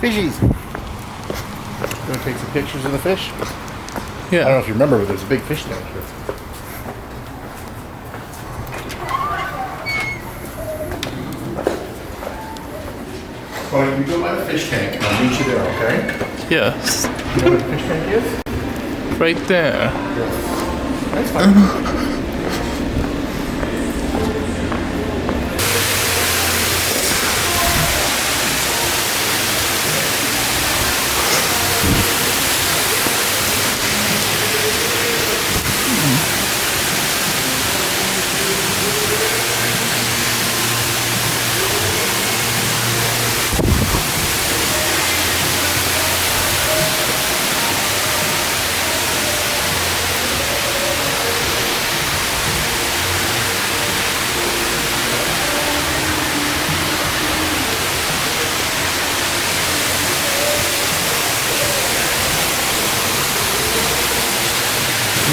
Fishies. You want to take some pictures of the fish? Yeah. I don't know if you remember, but there's a big fish tank here. Well, you go by the fish tank, and I'll meet you there, okay? Yes. You know where the fish tank is? Right there. That's fine.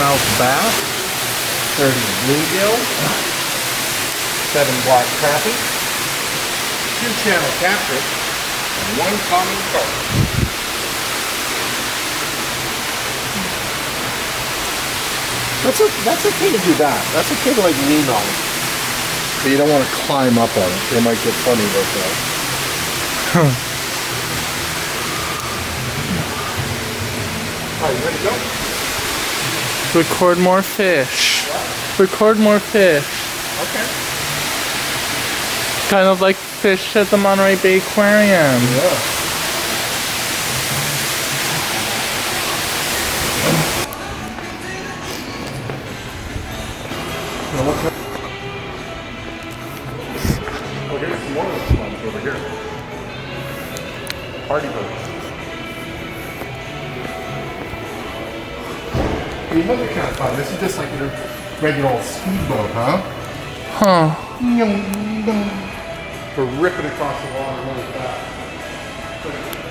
Mouth bass, 30 bluegill, 7 black crappie, 2 channel catfish, and 1 common carp. That's okay to do that. That's okay to like lean on it. But you don't want to climb up on it. They might get funny about that. Alright, you ready to go? Record more fish. Record more fish. Okay. Kind of like fish at the Monterey Bay Aquarium. Yeah. Oh, here's some more of those ones over here. Party boats. You know, they're kind of fun. This is just like a regular old speedboat, huh? Huh. For ripping across the water really fast. So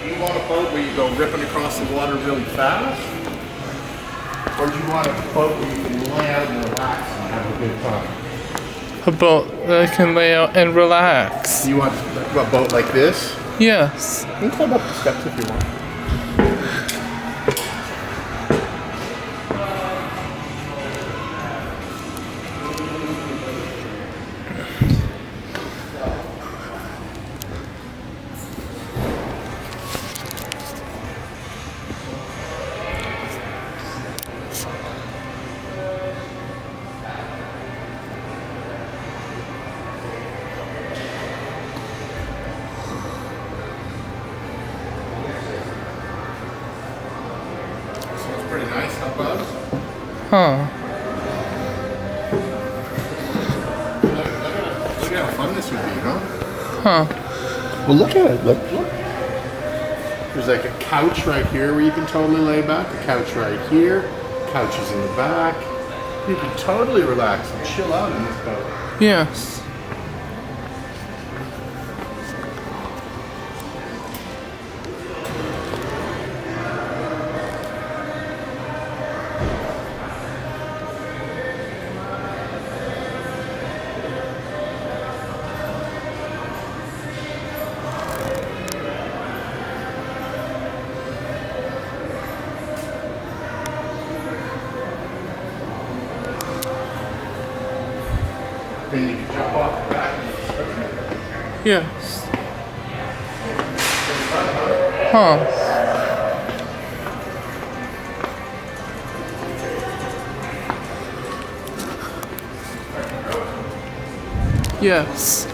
you want a boat where you go ripping across the water really fast? Or do you want a boat where you can lay out and relax and have a good time? A boat that I can lay out and relax. You want a boat like this? Yes. You can climb up the steps if you want. Pretty nice, huh, Buzz? Huh. Look how fun this would be, huh? Huh. Well, look at it. Look. There's like a couch right here where you can totally lay back. A couch right here. Couches in the back. You can totally relax and chill out in this boat. Yes. Then you can jump off the back and Yes. Huh. Yes.